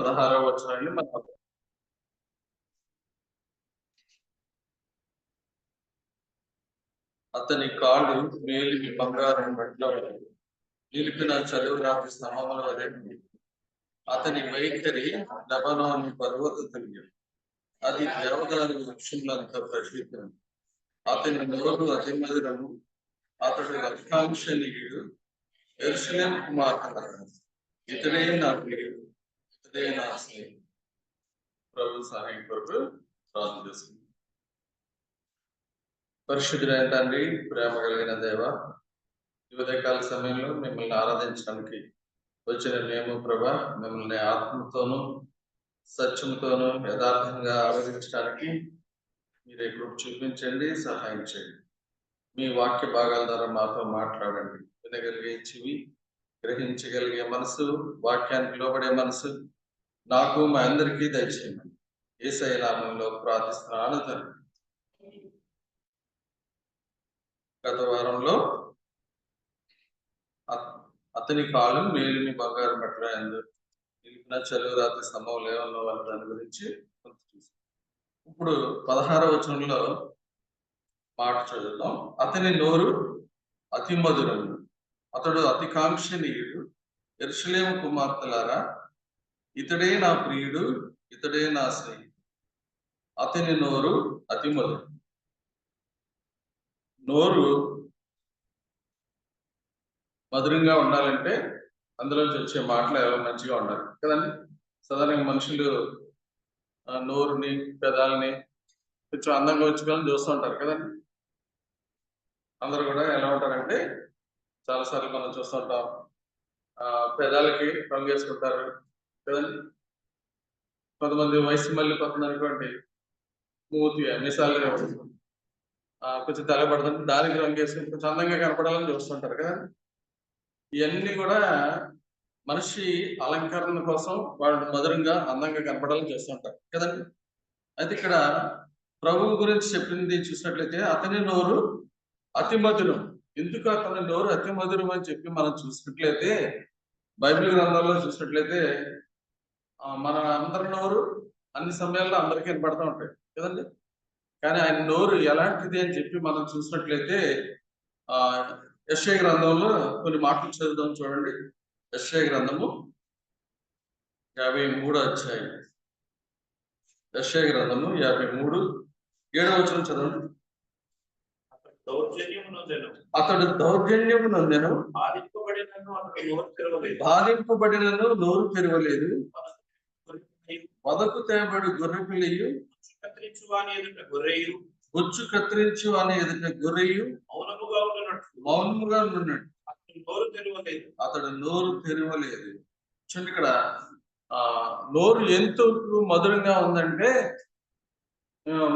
16వ వచనాన్ని మనం అతని కాళ్ళు మేలిమి బంగారం పట్ల నిలిపిన చదువు రాత్రి స్తంభముల వలె అతని వైఖరి లెబనోను పర్వత తుల్యం. అది దేవదారు వృక్షములంత ప్రసిద్ధం. అతని నోరు అతి మధురము. అతడు లక్షాంశనీయుడు. యెరూషలేము కుమార్తెలారా, ఇతడే నా ప్రియుడు, ఇతడే నా స్నేహితుడు. ప్రభు సహాయం కొరకు ప్రార్థన చేస్తుంది. పరిశుద్ధుడైన తండ్రి, ప్రేమ కలిగిన దేవ, ఈ ఉదయకాల సమయంలో మిమ్మల్ని ఆరాధించడానికి వచ్చిన మేము ప్రభా, మిమ్మల్ని ఆత్మతోనూ సత్యంతోనూ యథార్థంగా ఆరాధించడానికి మీరే కృప చూపించండి, సహాయం చేయండి. మీ వాక్య భాగాల ద్వారా మాతో మాట్లాడండి. వినగలిగే చెవి, గ్రహించగలిగే మనసు, వాక్యానికి లోబడే మనసు నాకు మా అందరికీ దయచేయండి. యేసయ్య నామములో ప్రార్థిస్తున్నాను తండ్రి. గత వారంలో అతని కాలం మేలిమి బంగారం పట్ల నిలిపిన చలువు రాత్రి స్తంభం లేవన్న వాళ్ళ దాని గురించి కొంత చూసాం. ఇప్పుడు 16వ వచనంలో మాట చదువుతాం. అతని నోరు అతి మధురము. అతడు అతి కాంక్షణీయుడు. యెరూషలేము కుమార్తెలారా, ఇతడే నా ప్రియుడు, ఇతడే నా స్నేహితుడు. అతని నోరు అతి మధురం. నోరు మధురంగా ఉండాలంటే అందులోంచి వచ్చే మాటలు ఎవరు మంచిగా ఉండాలి కదండి. సాధారణంగా మనుషులు నోరుని, పెదాలని కొంచెం అందంగా ఉంచుకోవాలని చూస్తూ ఉంటారు కదండి. అందరూ కూడా ఎలా ఉంటారంటే, చాలాసార్లు మనం చూస్తుంటాం, పెదాలకి రంగు వేసుకుంటారు కదండి. కొంతమంది వయసు మళ్ళీ పక్కన అనుకోండి, మూతి మిసాలుగా కొంచెం తెల్లబడుతుంది, దానికి రంగు వేసుకుని కొంచెం అందంగా కనపడాలని చూస్తుంటారు కదండి. ఇవన్నీ కూడా మనిషి అలంకరణ కోసం వాళ్ళు మధురంగా అందంగా కనపడాలని చేస్తుంటారు కదండి. అయితే ఇక్కడ ప్రభువు గురించి చెప్పింది చూసినట్లయితే అతని నోరు అతి మధురం. ఎందుకు అతని నోరు అతి మధురం అని చెప్పి మనం చూసినట్లయితే, బైబిల్ గ్రంథాల్లో చూసినట్లయితే మన అందరి నోరు అన్ని సమయాల్లో అందరికీ వినపడుతూ ఉంటాయి కదండి. కానీ ఆయన నోరు ఎలాంటిది అని చెప్పి మనం చూసినట్లయితే యెషయా గ్రంథంలో కొన్ని మాటలు చదువుదాం చూడండి. యెషయా గ్రంథము 53వ అధ్యాయం. యెషయా గ్రంథము 53 7వ వచనం చదవండి. అతడు దౌర్జన్యము నొందెను, బాధింపబడినను నోరు తెరవలేదు. వదకు తేబడి గొర్రె పిల్లయు, బొచ్చు కత్తిరించు అని ఎదుట గొర్రెయు మౌనముగా ఉన్నట్టు అతడు నోరు తెరవలేదు. చూడండి, ఇక్కడ నోరు ఎంత మధురంగా ఉందంటే,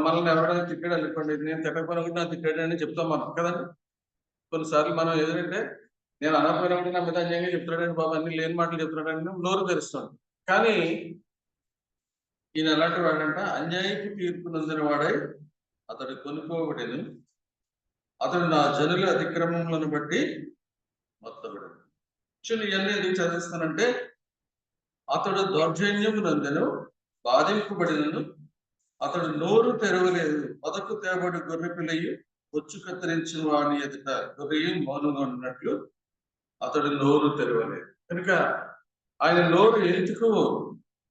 మనల్ని ఎవరైనా తిట్టాడు అనుకోండి, నేను తిట్టకపోయినా కూడా నా తిట్టాడని చెప్తాం మనం కదండి. కొన్నిసార్లు మనం ఎదురంటే, నేను అనకపోయినా కూడా నా మీద అన్యాయంగా చెప్తాడండి బాబు, అన్ని లేని మాటలు చెప్తున్నాడని నోరు తెరుస్తాడు. కానీ ఈయన ఎలాంటి వాడంట, అన్యాయపు తీర్పు నొందిన వాడై అతడు కొనుక్కోబడేను. అతడు నా జనుల అతిక్రమములను బట్టి మొత్తబడను. చూడండి, ఇవన్నీ ఎందుకు చదివిస్తానంటే, అతడు దౌర్జన్యము నందెను, బాధింపబడినను, అతడు నోరు తెరవలేదు. పదకు తేబడి గొర్రె పిల్లయు, బొచ్చు కత్తిరించిన వాడిని ఎదుట గొర్రెయు మౌనంగా ఉన్నట్లు అతడు నోరు తెరవలేదు. కనుక ఆయన నోరు ఎందుకు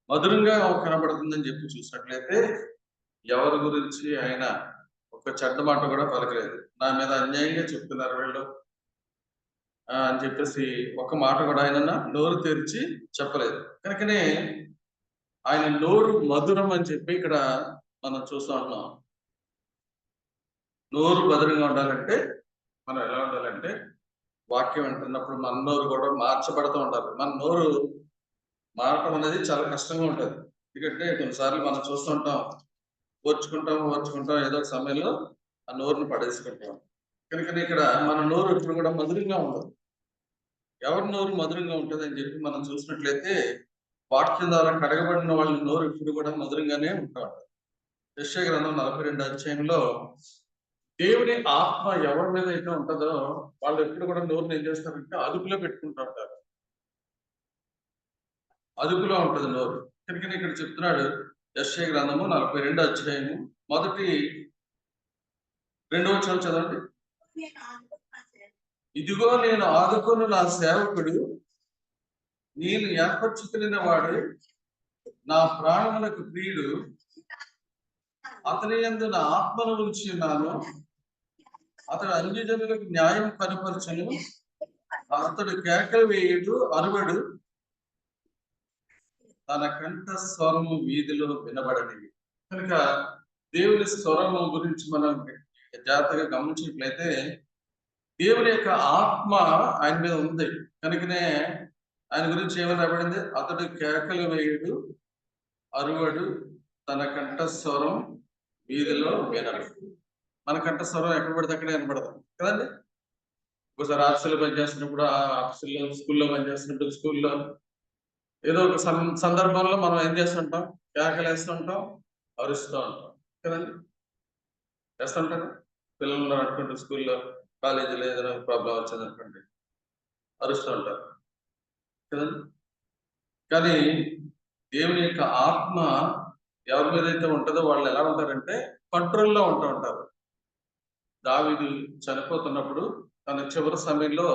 మధురంగా కనబడుతుందని చెప్పి చూసినట్లయితే, ఎవరి గురించి ఆయన ఒక చెడ్డ మాట కూడా పలకలేదు. నా మీద అన్యాయంగా చెప్తున్నారు వీళ్ళు అని చెప్పేసి ఒక మాట కూడా ఆయన నోరు తెరిచి చెప్పలేదు. కనుకనే ఆయన నోరు మధురం అని చెప్పి ఇక్కడ మనం చూస్తూ ఉన్నాం. నోరు మధురంగా ఉండాలంటే మనం ఎలా ఉండాలంటే, వాక్యం వింటున్నప్పుడు మన నోరు కూడా మార్చబడుతూ ఉండాలి. మన నోరు మారటం అనేది చాలా కష్టంగా ఉంటుంది. ఎందుకంటే కొన్నిసార్లు మనం చూస్తుంటాం, ఓర్చుకుంటాం, ఏదో ఒక సమయంలో ఆ నోరుని పడేసుకుంటాం. కనుక ఇక్కడ మన నోరు ఇప్పుడు కూడా మధురంగా ఉండదు. ఎవరి నోరు మధురంగా ఉంటుంది అని చెప్పి మనం చూసినట్లయితే, వాక్యం ద్వారా కడగబడిన వాళ్ళ నోరు ఇప్పుడు కూడా మధురంగానే ఉంటాడు. యెషయా గ్రంథం 42వ అధ్యాయంలో దేవుని ఆత్మ ఎవరి మీద అయితే ఉంటుందో వాళ్ళు ఎప్పుడు కూడా నోరుని ఏం చేస్తారంటే అదుపులో పెట్టుకుంటూ ఉంటారు. అదుపులో ఉంటుంది నోరు. కనుక ఇక్కడ చెప్తున్నాడు యెషయా గ్రంథము 42 అధ్యాయము 2వ వచనం చదవండి. ఇదిగో నేను ఆదుకున్న నా సేవకుడు, నేను ఏర్పరచుకున్న వాడు, నా ప్రాణములకు ప్రియుడు, అతని యందు నా ఆత్మను ఉంచి ఉన్నాను. అతడు అన్యజనులకు న్యాయం కనపరచును. అతడు కేకలు వేయుడు, అరువడు, తన కంఠ స్వరము వీధిలో వినబడనివి. కనుక దేవుని స్వరము గురించి మనం జాగ్రత్తగా గమనించినట్లయితే దేవుని యొక్క ఆత్మ ఆయన మీద ఉంది. కనుకనే ఆయన గురించి ఏమని రాబడింది? అతడు కేకలు వేయుడు, అరువడు, తన కంఠస్వరం వీధిలో వినడు. మన కంఠస్వరం ఎక్కడ పడితే అక్కడే వినపడతాం కదండి. ఒకసారి ఆఫీసులో పనిచేస్తున్నప్పుడు, ఆఫీసులో స్కూల్లో పనిచేస్తున్నప్పుడు, స్కూల్లో ఏదో ఒక సందర్భంలో మనం ఏం చేస్తుంటాం? కేకలు వేస్తుంటాం, అరుస్తూ ఉంటాం కదండి. వేస్తుంటారు. పిల్లలు అనుకోండి, స్కూల్లో కాలేజీలో ఏదైనా ప్రాబ్లం వచ్చింది అనుకోండి, అరుస్తూ ఉంటారు కదండి. కానీ దేవుని యొక్క ఆత్మ ఎవరి మీద అయితే ఉంటుందో వాళ్ళు ఎలా ఉంటారంటే కంట్రోల్లో ఉంటూ ఉంటారు. దావీదు చనిపోతున్నప్పుడు తన చివరి సమయంలో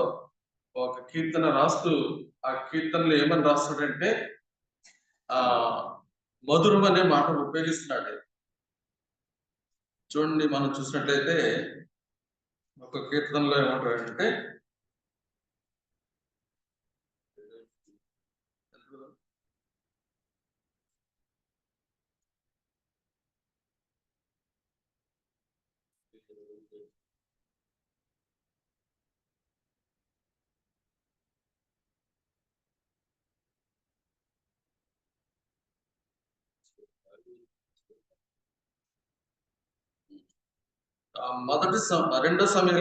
ఒక కీర్తన రాస్తూ, ఆ కీర్తనలో ఏమని రాస్తాడంటే మధురం అనే మాట ఉపయోగిస్తున్నాడు. చూడండి, మనం చూసినట్లయితే ఒక కీర్తనలో ఏమంటాడంటే, రెండో సమయాల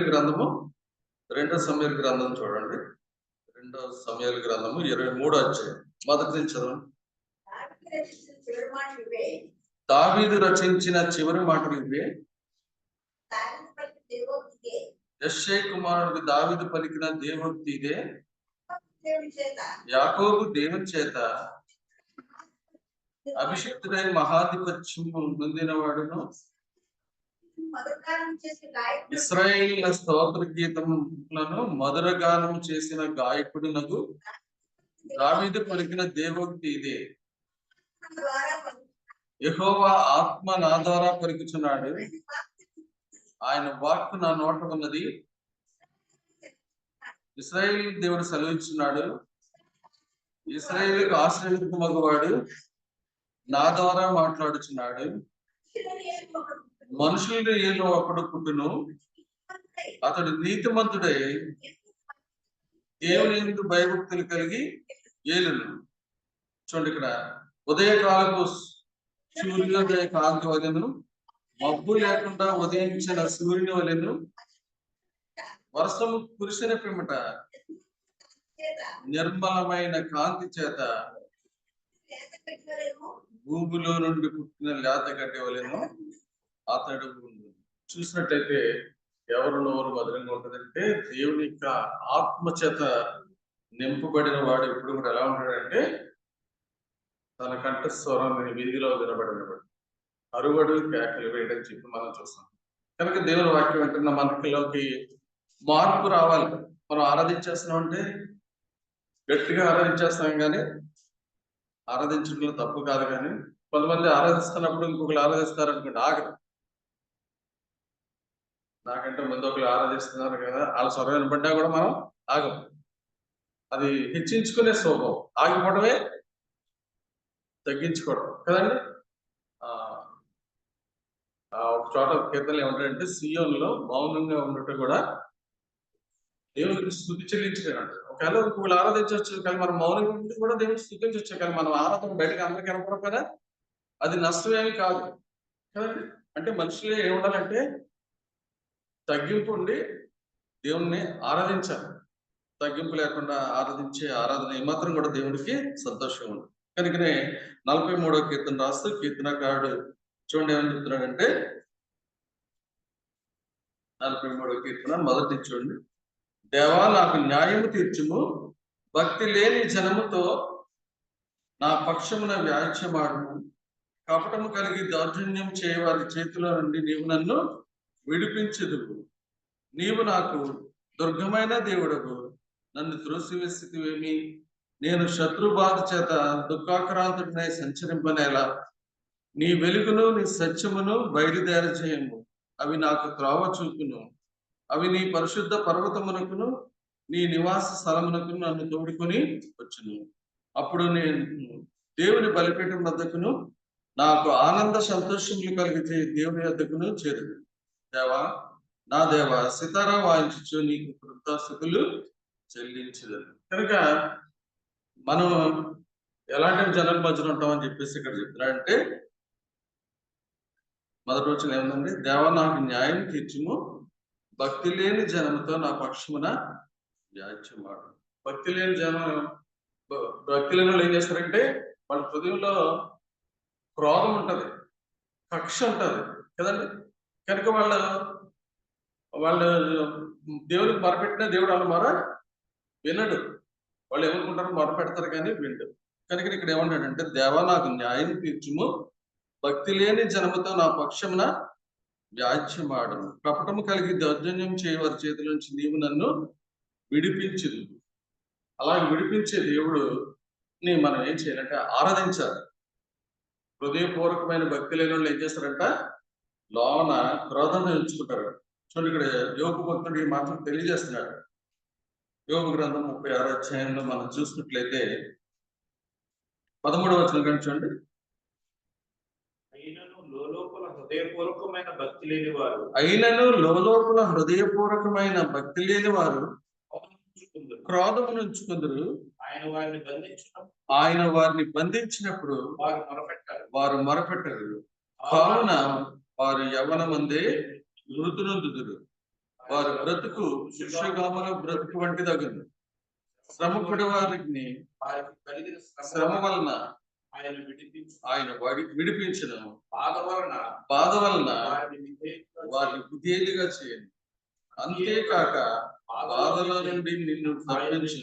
గ్రంథము చూడండి. 2వ సమయాల గ్రంథము 23వ అధ్యాయం మొదటి నుంచి చదవండి. దావీదు రచించిన చివరి మాటలు ఇవే. యెషయా కుమారుడు దావీదు పలికిన దేవోక్తి ఇదే. యాకోబు దేవుని చేత అభిషిక్తుడై మహాధిపత్యము పొందిన వాడును, ఇశ్రాయేలీయుల స్తోత్ర గీతములను మధురగానం చేసిన గాయకుడునకు దావీదు పలికిన దేవోక్తి ఇదే. యెహోవా ఆత్మ నా ద్వారా పలుకుచున్నాడు, ఆయన వాక్కు నా నోట ఉన్నది. ఇశ్రాయేలు దేవుడు సెలవిస్తున్నాడు, ఇశ్రాయేలుకు ఆశ్రయింపమగవాడు నా ద్వారా మాట్లాడుచున్నాడు. మనుషులు ఏలో ఒకడు పుట్టును, అతడు నీతిమంతుడై దేవుని యందు భయభక్తులు కలిగి ఏలును. చూడండి, ఇక్కడ ఉదయకాలపు సూర్యోదయ కాంతి వలెను, మబ్బు లేకుండా ఉదయించిన సూర్యుని వలెను, వర్షము కురిసిన పిమ్మట నిర్మలమైన కాంతి చేత భూమిలో నుండి పుట్టిన లేత గడ్డి వలెను అతడు. చూసినట్లయితే ఎవరు నోరు మధురంగా ఉంటుందంటే దేవుని యొక్క ఆత్మ చేత నింపబడిన వాడు ఎప్పుడు కూడా ఎలా ఉంటాడంటే తన కంఠస్వరాన్ని వీధిలో వినబడినవాడు, అరువడు, కేకలు వేయడం చెప్పి మనం చూస్తాం. కనుక దేవుని వాక్యం అంటున్న మనకిలోకి మార్పు రావాలి. మనం ఆరాధించేస్తున్నాం అంటే గట్టిగా ఆరాధించేస్తాం, కానీ ఆరాధించడంలో తప్పు కాదు. కానీ కొంతమంది ఆరాధిస్తున్నప్పుడు ఇంకొకరు ఆరాధిస్తారు అనుకోండి, ఆగదు. నాకంటే ముందు ఒకరు ఆరాధిస్తున్నారు కదా, వాళ్ళ స్వరం వినపడ్డా కూడా మనం ఆగం. అది హెచ్చించుకునే స్వభావం. ఆగిపోవడమే తగ్గించుకోవడం కదండి. ఒక చోట కీర్తనలు ఏమంటారంటే, సియోనులో మౌనంగా ఉండటం కూడా దేవునికి స్తుతి చెల్లించలేనంట. ఒకవేళ ఇంకొకళ్ళు ఆరాధించవచ్చు, కానీ మనం మౌనంగా ఉండి కూడా దేవునికి స్తుతించవచ్చు. కానీ మనం ఆరాధన బయటకు అందరికీ కనపడదు కదా, అది నష్టమేమి కాదు కదండి. అంటే మనుషులు ఏముండాలంటే తగ్గింపు ఉండి దేవుణ్ణి ఆరాధించాలి. తగ్గింపు లేకుండా ఆరాధించే ఆరాధన ఏమాత్రం కూడా దేవుడికి సంతోషంగా ఉంది. కనుకనే 43వ కీర్తన రాస్తూ కీర్తనకారుడు చూడండి ఏమని చెప్తున్నాడంటే, 43వ కీర్తన మొదటి చూడండి. దేవా నాకు న్యాయము తీర్చుము, భక్తి లేని జనముతో నా పక్షమున వ్యాజ్యమాడుము. కపటము కలిగి దౌర్జన్యం చేయవారి చేతిలో నుండి నీవు నన్ను విడిపించెదవు. నీవు నాకు దుర్గమైన దేవుడవు. నన్ను త్రోసివేసితివేమి. నేను శత్రుబాధ చేత దుఃఖాక్రాంతుడినై సంచరింపనేలా. నీ వెలుగును నీ సత్యమును బయలుదేర చేయము. అవి నాకు త్రోవ చూపును. అవి నీ పరిశుద్ధ పర్వతమునకును నీ నివాస స్థలమునకు నన్ను తోడుకొని వచ్చును. అప్పుడు నేను దేవుని బలిపీఠం వద్దకును నాకు ఆనంద సంతోషములు కలిగితే దేవుని వద్దకును చేరుదు. దేవా, నా దేవా, సితారా వాయించు నీకు కృతజ్ఞతలు చెల్లించదని. కనుక మనం ఎలాంటి జనాల మధ్యన ఉంటామని చెప్పేసి ఇక్కడ చెప్తున్నాడంటే, మొదటి రోజున ఏముందండి? దేవా, నాకు న్యాయం తీర్చుము. భక్తి లేని జనముతో నా పక్షమున వ్యాజ్యమాడు. భక్తి లేని భక్తి లేని వాళ్ళు ఏం చేస్తారంటే, వాళ్ళ హృదయంలో క్రోధం ఉంటది, కక్ష ఉంటది కదండి. కనుక వాళ్ళు దేవుడికి మొరపెట్టినా దేవుడు వాళ్ళ మొర వినడు. వాళ్ళు ఏమనుకుంటారు? మొర పెడతారు కానీ వినడు. కనుక ఇక్కడ ఏమంటాడంటే, దేవా, నాకు న్యాయం తీర్చుము. భక్తి లేని జనముతో నా పక్షమున వ్యాజ్యమాడము. కపటము కలిగి దౌర్జన్యం చేయవారి చేతుల నుంచి నీవు నన్ను విడిపించదు. అలా విడిపించే దేవుడుని మనం ఏం చేయాలంటే ఆరాధించాలి. హృదయపూర్వకమైన భక్తి లేని వాళ్ళు ఏం చేస్తారంట? లోన క్రోధాన్ని ఉంచుకుంటారు. చూడండి, ఇక్కడ యోగు భక్తుడు ఈ మాటలు తెలియజేస్తున్నాడు. యోగు గ్రంథం 36వ అధ్యాయంలో మనం చూసినట్లయితే 13వ వచనం కానీ చూడండి. అయినను లోలోపల హృదయపూర్వకమైన భక్తి లేని వారు క్రోధమును ఉంచుకుందరు. ఆయన వారిని బంధించినప్పుడు వారు మొరపెట్టరు. కావున వారు యవ్వనమందే మృతి నొందుదురు. వారి బ్రతుకు శిక్షగాముల బ్రతుకు వంటి తగును. శ్రమపడి వారిని శ్రమ వలన ఆయన విడిపించిన బాధ వలన వారిని విధేయులుగా చేయండి. అంతేకాక బాధల నుండి నిన్ను తప్పించు.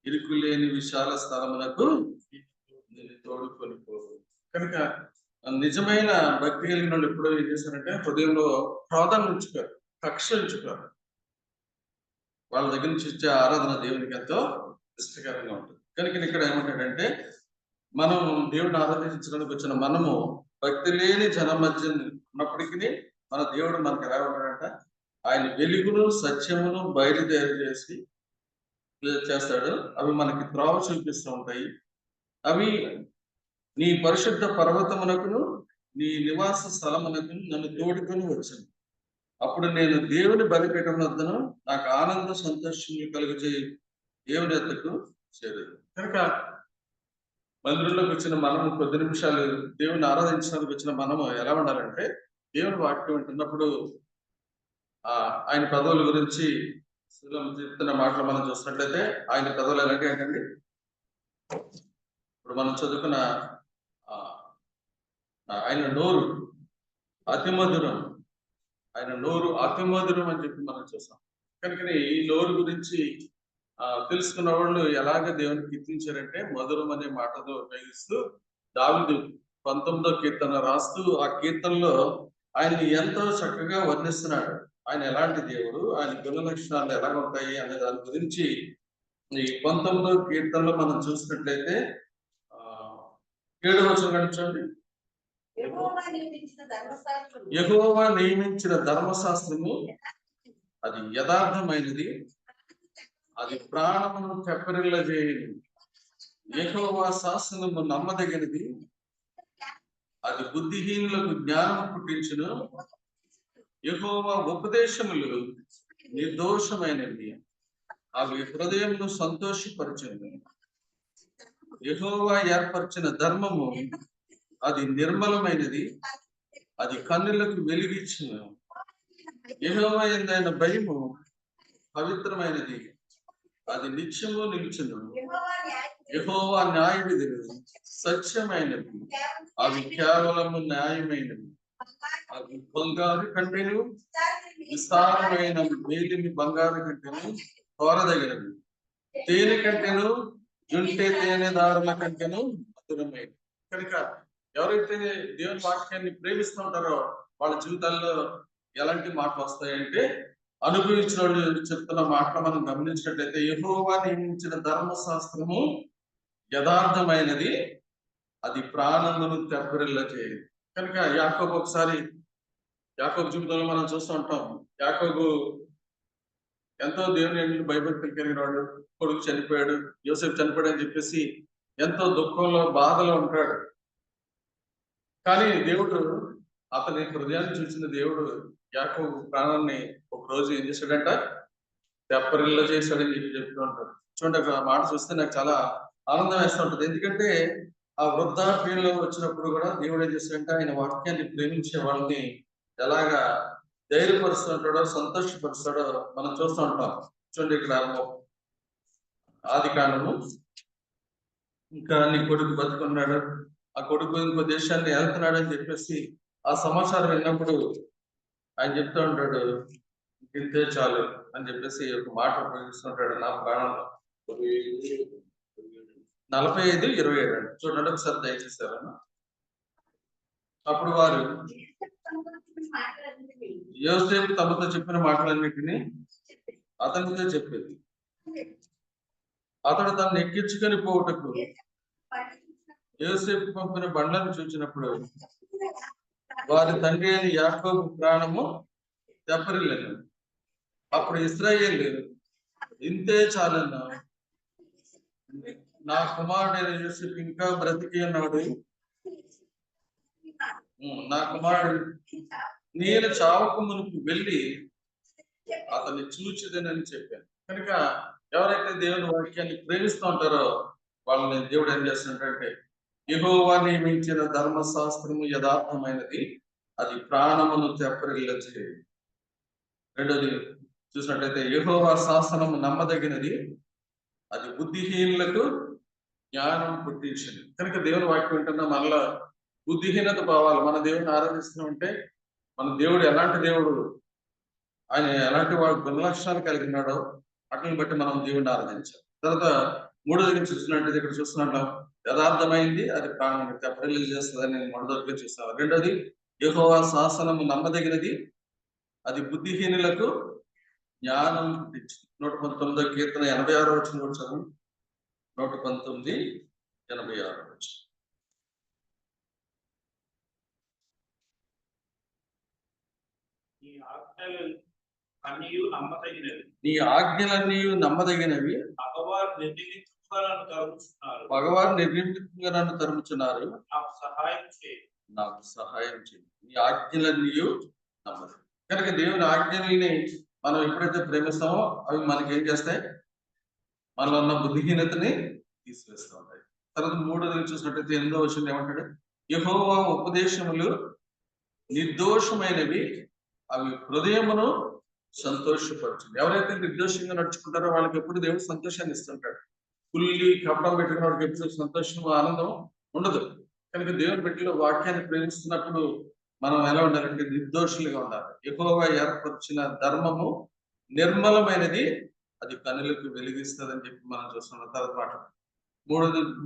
ఇరుకు లేని విశాల స్థలమునకు నిన్ను తోడుకొని పోవు. కనుక నిజమైన భక్తి కలిగిన వాళ్ళు ఎప్పుడో ఏం చేశారంటే, హృదయంలో క్రోధాన్ని ఉంచుకోరు, కక్ష ఉంచుకోరు. వాళ్ళ దగ్గర నుంచి ఇచ్చే ఆరాధన దేవునికి ఎంతో ఇష్టకరంగా ఉంటుంది. కనుక ఇక్కడ ఏమంటాడంటే, మనం దేవుడిని ఆరాధించడానికి వచ్చిన మనము భక్తి లేని జనం మధ్య ఉన్నప్పటికీ మన దేవుడు మనకు ఎలా ఉంటాడంట? ఆయన వెలుగును సత్యమును బయలుదేరి చేస్తాడు. అవి మనకి త్రోవ చూపిస్తూ ఉంటాయి. అవి నీ పరిశుద్ధ పర్వతమునకును నీ నివాస స్థలమునకును నన్ను తోడుకొని వచ్చాను. అప్పుడు నేను దేవుని బలిపీఠం వద్దను నాకు ఆనంద సంతోషములు కలుగజేయి దేవుని వద్దకు చేరదు. కనుక మందిరంలోకి వచ్చిన మనము కొద్ది నిమిషాలు దేవుని ఆరాధించడానికి వచ్చిన మనము ఎలా ఉండాలంటే, దేవుని వాక్యం వింటున్నప్పుడు ఆయన పదవుల గురించి చెప్తున్న మాటలు మనం చూసినట్లయితే, ఆయన పదవులు ఎలాంటి ఏంటండి? ఇప్పుడు మనం చదువుకున్న ఆయన నోరు అతి మధురం, ఆయన నోరు అతి మధురం అని చెప్పి మనం చూసాం. కనుక ఈ నోరు గురించి తెలుసుకున్న వాళ్ళు ఎలాగ దేవుని కీర్తించారంటే, మధురం అనే మాటతో ఉపయోగిస్తూ దావీదు 19వ కీర్తన రాస్తూ ఆ కీర్తనలో ఆయన్ని ఎంతో చక్కగా వర్ణిస్తున్నాడు. ఆయన ఎలాంటి దేవుడు, ఆయన గుణ లక్షణాలు ఎలా ఉంటాయి అనే దాని గురించి ఈ 19వ కీర్తనలో మనం చూసినట్లయితే 7వ వచనం గడిచండి. యెహోవా నియమించిన ధర్మశాస్త్రము అది యథార్థమైనది, అది ప్రాణమును తెప్పరిల్లజేయదు. యెహోవా శాసనము నమ్మదగినది, అది బుద్ధిహీనులకు జ్ఞానం పుట్టించును. యెహోవా ఉపదేశములు నిర్దోషమైనవి, అవి హృదయమును సంతోషపరచును. యెహోవా ఏర్పరిచిన ధర్మము అది నిర్మలమైనది, అది కన్నులకు వెలుగిచ్చును. యెహోవా యందైన భయము పవిత్రమైనది, అది నిత్యము నిలుచును. యెహోవా న్యాయ విధులు సత్యమైనవి, అవి కేవలము న్యాయమైనవి. అవి బంగారు కంటెను విస్తారమైన మేలిమి బంగారు కంటెను కోరదగినవి. తేనె కంటెను జుంటే తేనె దారుల కంటేను మధురమైనది. కనుక ఎవరైతే దేవుని వాక్యాన్ని ప్రేమిస్తూ ఉంటారో వాళ్ళ జీవితాల్లో ఎలాంటి మాటలు వస్తాయంటే, అనుభవించిన వాళ్ళు చెప్తున్న మాటలు మనం గమనించినట్లయితే, యెహోవా నియమించిన ధర్మశాస్త్రము యథార్థమైనది, అది ప్రాణమును తెప్పరిల్ల చేయదు. కనుక యాకోబు ఒకసారి యాకోబు జీవితంలో మనం చూస్తూ ఉంటాం. యాకోబు ఎంతో దేవుని భయభక్తులు కలిగిన వాడు. కొడుకు చనిపోయాడు, యోసేపు చనిపోయాడు అని చెప్పేసి ఎంతో దుఃఖంలో బాధలో ఉంటాడు. కానీ దేవుడు అతని హృదయాన్ని చూసిన దేవుడు యాకోబు ప్రాణాన్ని ఒక రోజు ఏం చేశాడంట, తెప్పరిల్ల చేశాడని చెప్పి చెప్తూ ఉంటాడు. చూడండి, ఆ మాట చూస్తే నాకు చాలా ఆనందం వేస్తూ ఉంటుంది. ఎందుకంటే ఆ వృద్ధాప్యంలో వచ్చినప్పుడు కూడా దేవుడు ఏం చేశాడంటే, ఆయన వాక్యాన్ని ప్రేమించే వాళ్ళని ఎలాగా ధైర్యపరుస్తుంటాడో, సంతోషపరుస్తాడో మనం చూస్తూ ఉంటాం. చూడండి, ఇక్కడ ఆది కాండము, ఇంకా నీ కొడుకు బతుకున్నాడు, ఆ కొడుకు ఇంకో దేశాన్ని వెళ్తున్నాడు అని చెప్పేసి ఆ సమాచారం విన్నప్పుడు ఆయన చెప్తూ ఉంటాడు, ఇంతే చాలు అని చెప్పేసి ఒక మాట ఉపయోగిస్తుంటాడు. నా ప్రాణంలో 45:27 అండి. చూడండి ఒకసారి దయచేసారన్న. అప్పుడు వారు యోసేపు తమతో చెప్పిన మాటలన్నిటినీ అతనితో చెప్పేది. అతడు తనను ఎక్కించుకొని పోవుటకు యోసేపు పంపిన బండ్లను చూచినప్పుడు వారి తండ్రి అయిన యాకోబు ప్రాణము తెప్పరిల్లెను. అప్పుడు ఇశ్రాయేలు, ఇంతే చాలన్నా, నా కుమారుడైన యోసేపు ఇంకా బ్రతికి ఉన్నాడు, నా కుమారుడు నేను చావకు మునుపు వెళ్ళి అతన్ని చూచిదనని చెప్పాను. కనుక ఎవరైతే దేవుని వాక్యాన్ని ప్రేమిస్తూ ఉంటారో వాళ్ళని దేవుడు ఏం చేస్తుంటే, యెహోవా నియమించిన ధర్మశాస్త్రము యథార్థమైనది, అది ప్రాణమును తెప్పరిల్ల చేయదు. రెండోది చూసినట్లయితే, యెహోవా శాసనము నమ్మదగినది, అది బుద్ధిహీనులకు జ్ఞానం పుట్టించింది. కనుక దేవుని వాక్యం వింటున్నా మనలో బుద్ధిహీనత పోవాలి. మన దేవుడిని ఆరాధిస్తున్నామంటే మన దేవుడు ఎలాంటి దేవుడు, ఆయన ఎలాంటి వాడు గుణలక్షణాలు కలిగి ఉన్నాడో వాటిని బట్టి మనం దేవుడిని ఆరాధించాలి. తర్వాత మూడోది చూసినట్టు ఇక్కడ చూస్తున్నట్టు యథార్థమైంది, అది ప్రాణాన్ని తెప్పరిల్లు చేస్తుందని మొదటిగా చూస్తాం. రెండోది, యెహోవా శాసనము నమ్మదగినది, అది బుద్ధిహీనులకు జ్ఞానం పుట్టించింది. 119 కీర్తన 86 వచనం కూడా చదువు. 119:86. నీ ఆజ్ఞలన్నీ నమ్మదగినవి, భగవాన్ నిర్నిమితంగా నన్ను తరుముచున్నారు, నాకు సహాయం చేయి. నీ ఆజ్ఞలన్నీ నమ్మదగినవి. కనుక దేవుని ఆజ్ఞల్ని మనం ఎప్పుడైతే ప్రేమిస్తామో అవి మనకి ఏం చేస్తాయి, మనలో ఉన్న బుద్ధిహీనతని తీసివేస్తూ ఉంటాయి. తర్వాత మూడోది చూసినట్టయితే 8వ వచనం ఏమంటాడు, యెహోవా ఉపదేశములు నిర్దోషమైనవి, అవి హృదయమును సంతోషపరచుంది. ఎవరైతే నిర్దోషంగా నడుచుకుంటారో వాళ్ళకి ఎప్పుడు దేవుడు సంతోషాన్ని ఇస్తుంటాడు. కుల్లి కపటం పెట్టుకున్న వాడికి ఎప్పుడు సంతోషం ఆనందం ఉండదు. కనుక దేవుని బిడ్డలు వాక్యాన్ని ప్రేమిస్తున్నప్పుడు మనం ఎలా ఉండాలంటే నిర్దోషులుగా ఉండాలి. యెహోవా ఏర్పరిచిన ధర్మము నిర్మలమైనది, అది కనులకు వెలిగిస్తుంది అని చెప్పి మనం చూస్తున్నాం. తర్వాత మాట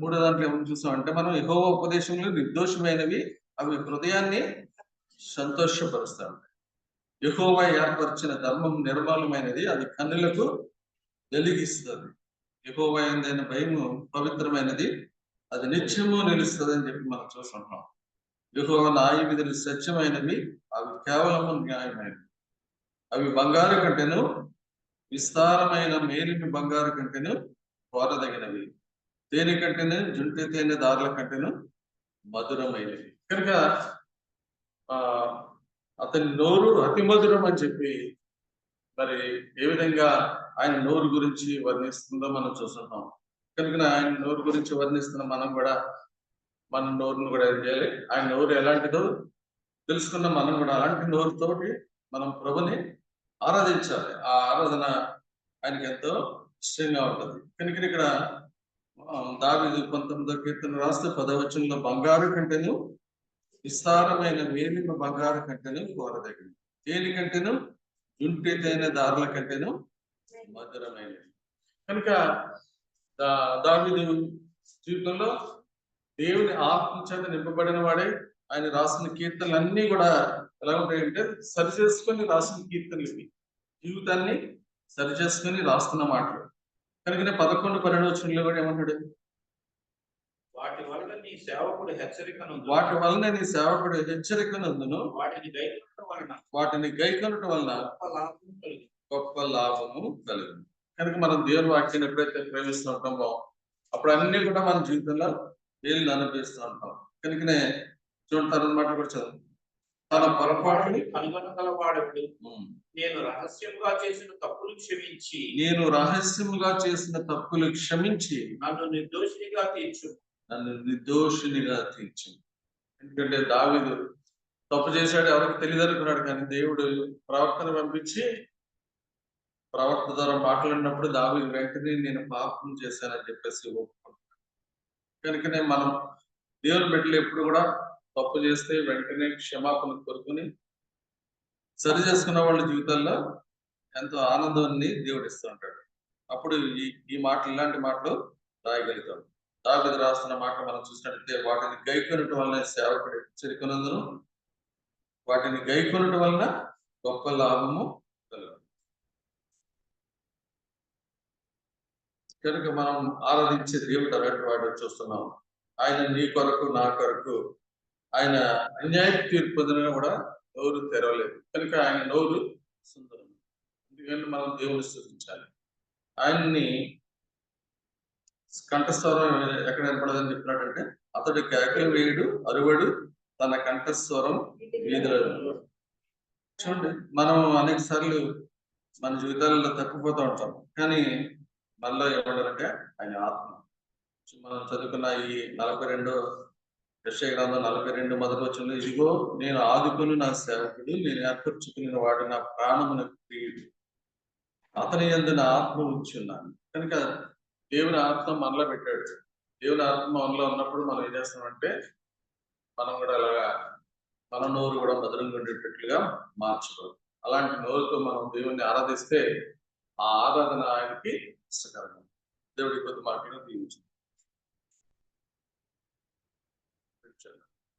మూడో దాంట్లో ఏమని చూస్తాం అంటే, మనం యెహోవా ఉపదేశంలో నిర్దోషమైనవి, అవి హృదయాన్ని సంతోషపరుస్తాడు. యెహోవా ఏర్పరిచిన ధర్మం నిర్మలమైనది, అది కన్నులకు వెలిగిస్తుంది. యెహోవా యందైన భయము పవిత్రమైనది, అది నిత్యము నిలుస్తుంది అని చెప్పి మనం చూస్తున్నాం. యెహోవా న్యాయ విధులు సత్యమైనవి, అవి కేవలము న్యాయమైనవి, అవి బంగారు కంటేను విస్తారమైన మేలిమి బంగారు కంటేను కోరదగినవి, తేనె కంటేను జుంటి తేనె దారుల కంటేను మధురమైనవి. కనుక అతని నోరు అతి మధురం అని చెప్పి మరి ఏ విధంగా ఆయన నోరు గురించి వర్ణిస్తుందో మనం చూస్తున్నాం. కనుక ఆయన నోరు గురించి వర్ణిస్తున్న మనం కూడా మన నోరును కూడా ఏం చేయాలి, ఆయన నోరు ఎలాంటిదో తెలుసుకున్న మనం కూడా అలాంటి నోరుతోటి మనం ప్రభుని ఆరాధించాలి. ఆ ఆరాధన ఆయనకి ఎంతో ఇష్టంగా ఉంటుంది. కనుక ఇక్కడ దావీదు 19వ కీర్తన రాస్తే 10వ వచనంలో, బంగారు కంటేను విస్తారమైన మేలిమ బంగారు కంటేను కోరదగినది, తేనె కంటేను జుంటి తేనె దారుల కంటేను మధురమైనది. కనుక దావీదు జీవితంలో దేవుని ఆత్మ చేత నింపబడిన వాడే. ఆయన రాసిన కీర్తనలన్నీ కూడా ఎలా ఉంటాయంటే సరి చేసుకొని రాసిన కీర్తనలు ఇవి. జీవితాన్ని సరి చేసుకొని రాస్తున్న మాటలు. కనుకనే 11-12 వచనంలో కూడా ఏమంటాడు? వాటి వలన నీ సేవకుడు హెచ్చరికను వాటి వలన నీ సేవకుడు హెచ్చరికనందును వాటిని గైకొనటం వలన గొప్ప లాభము కలుగును. కనుక మనం దేవుని వాక్యాన్ని ఎప్పుడైతే ప్రేమిస్తూ ఉంటామో అప్పుడు అన్ని కూడా మన జీవితంలో మేలు అనుభవిస్తూ ఉంటాం. కనుకనే చూడతారన్నమాట కూడా చదువు. తన పొరపాటుని కనుగొనగలవాడు నేను రహస్యంగా చేసిన తప్పులు క్షమించి నన్ను నిర్దోషినిగా తీర్చు. ఎందుకంటే దావీదు తప్పు చేశాడు, ఎవరికి తెలియదు అనుకున్నాడు. కానీ దేవుడు ప్రవక్తను పంపించి ప్రవక్త ద్వారా మాట్లాడినప్పుడు దావీదు వెంటనే నేను పాపం చేశానని చెప్పేసి ఒప్పుకుంటున్నాడు. కనుకనే మనం దేవుని బిడ్డలు ఎప్పుడు కూడా తప్పు చేస్తే వెంటనే క్షమాపణ కోరుకుని సరి చేసుకున్న వాళ్ళ జీవితాల్లో ఎంతో ఆనందాన్ని దేవుడు ఇస్తూ ఉంటాడు. అప్పుడు ఈ మాటలు, ఇలాంటి మాటలు రాయగలుగుతాం. దావీదు రాస్తున్న మాట మనం చూసినట్లయితే వాటిని గైకొనటం వలన సేవకుడు హెచ్చరికనందును వాటిని గైకొనటం వలన గొప్ప లాభము కలుగు. కనుక మనం ఆరాధించే దేవుడు అలాంటి వాడు చూస్తున్నాం. ఆయన నీ కొరకు నా కొరకు ఆయన అన్యాయ తీర్పు పొందిన కూడా నోరు తెరవలేదు. కనుక ఆయన నోరు సుందరం. ఎందుకంటే మనం దేవుని స్తుతించాలి. ఆయన్ని కంఠస్వరం ఎక్కడ ఏర్పడదని చెప్పినట్టంటే అతడు కేకలు వేయుడు అరువడు తన కంఠస్వరం వీధిలో. చూడండి, మనం అనేక సార్లు మన జీవితాలలో తప్పిపోతూ ఉంటాం. కానీ మనలో ఏమంటారంటే ఆయన ఆత్మ. మనం చదువుకున్న ఈ 42 యెషయా గ్రంథం 42 మొదటి వచనంలో ఇదిగో నేను ఆదుకుని నా సేవకుడు, నేను ఏర్పరచుకుని వాడు నా ప్రాణమునకు ప్రియుడు, అతని యందు నా ఆత్మ ఉంచున్నాను. కనుక దేవుని ఆత్మ మనలో పెట్టాడు. దేవుని ఆత్మ మనలో ఉన్నప్పుడు మనం ఏం చేస్తామంటే మనం కూడా అలాగా మన నోరు కూడా భద్రంగా ఉండేటట్లుగా మార్చుకోవాలి. అలాంటి నోరుతో మనం దేవుణ్ణి ఆరాధిస్తే ఆ ఆరాధన ఆయనకి ఇష్టకరంగా. దేవుడి కొద్ది మాటలు దీవించు.